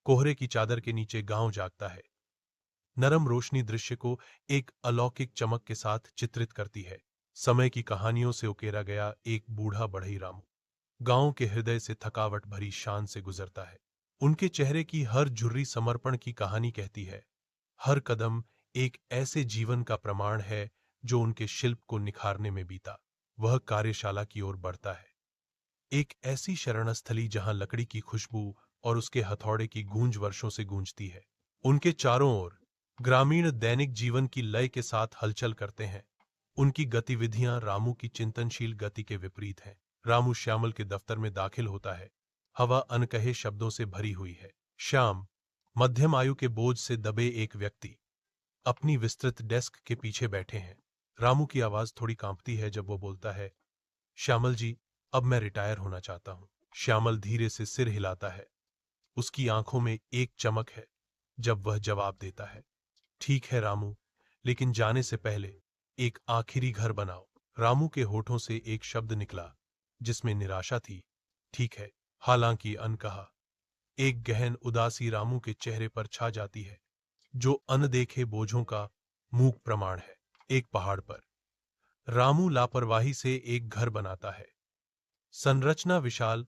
कोहरे की चादर के नीचे गांव जागता है। नरम रोशनी दृश्य को एक अलौकिक चमक के साथ चित्रित करती है। समय की कहानियों से उकेरा गया एक बूढ़ा बढ़ई रामू गांव के हृदय से थकावट भरी शान से गुजरता है। उनके चेहरे की हर झुर्री समर्पण की कहानी कहती है। हर कदम एक ऐसे जीवन का प्रमाण है जो उनके शिल्प को निखारने में बीता। वह कार्यशाला की ओर बढ़ता है, एक ऐसी शरणस्थली जहां लकड़ी की खुशबू और उसके हथौड़े की गूंज वर्षों से गूंजती है। उनके चारों ओर ग्रामीण दैनिक जीवन की लय के साथ हलचल करते हैं। उनकी गतिविधियां रामू की चिंतनशील गति के विपरीत हैं। रामू श्यामल के दफ्तर में दाखिल होता है। हवा अनकहे शब्दों से भरी हुई है। श्याम, मध्यम आयु के बोझ से दबे एक व्यक्ति, अपनी विस्तृत डेस्क के पीछे बैठे हैं। रामू की आवाज थोड़ी कांपती है जब वो बोलता है, श्यामल जी, अब मैं रिटायर होना चाहता हूं। श्यामल धीरे से सिर हिलाता है। उसकी आंखों में एक चमक है जब वह जवाब देता है, ठीक है रामू, लेकिन जाने से पहले एक आखिरी घर बनाओ। रामू के होठों से एक शब्द निकला जिसमें निराशा थी। ठीक है। हालांकि अनकहा एक गहन उदासी रामू के चेहरे पर छा जाती है, जो अनदेखे बोझों का मूक प्रमाण है। एक पहाड़ पर रामू लापरवाही से एक घर बनाता है। संरचना विशाल,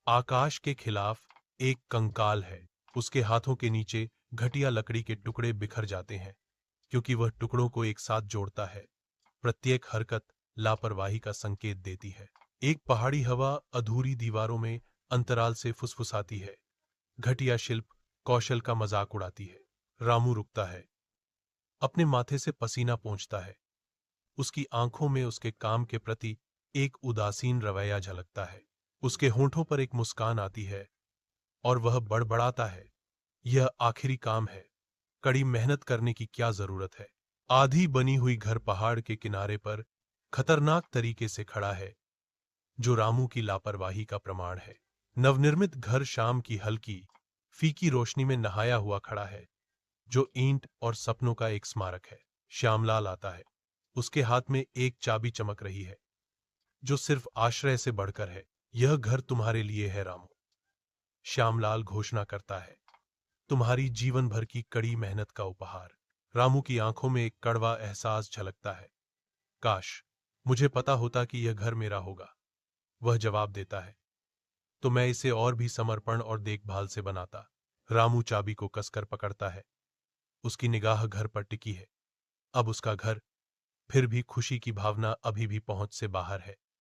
आकाश के खिलाफ एक कंकाल है। उसके हाथों के नीचे घटिया लकड़ी के टुकड़े बिखर जाते हैं, क्योंकि वह टुकड़ों को एक साथ जोड़ता है। प्रत्येक हरकत लापरवाही का संकेत देती है। एक पहाड़ी हवा अधूरी दीवारों में अंतराल से फुसफुसाती है। घटिया शिल्प कौशल का मजाक उड़ाती है। रामू रुकता है, अपने माथे से पसीना पोंछता है। उसकी आंखों में उसके काम के प्रति एक उदासीन रवैया झलकता है। उसके होंठों पर एक मुस्कान आती है और वह बड़बड़ाता है, यह आखिरी काम है, कड़ी मेहनत करने की क्या जरूरत है। आधी बनी हुई घर पहाड़ के किनारे पर खतरनाक तरीके से खड़ा है, जो रामू की लापरवाही का प्रमाण है। नवनिर्मित घर शाम की हल्की फीकी रोशनी में नहाया हुआ खड़ा है, जो ईंट और सपनों का एक स्मारक है। श्यामलाल आता है। उसके हाथ में एक चाबी चमक रही है, जो सिर्फ आश्रय से बढ़कर है। यह घर तुम्हारे लिए है रामू, श्यामलाल घोषणा करता है, तुम्हारी जीवन भर की कड़ी मेहनत का उपहार। रामू की आंखों में एक कड़वा एहसास झलकता है। काश मुझे पता होता कि यह घर मेरा होगा। वह जवाब देता है, तो मैं इसे और भी समर्पण और देखभाल से बनाता। रामू चाबी को कसकर पकड़ता है। उसकी निगाह घर पर टिकी है। अब उसका घर, फिर भी खुशी की भावना अभी भी पहुंच से बाहर है।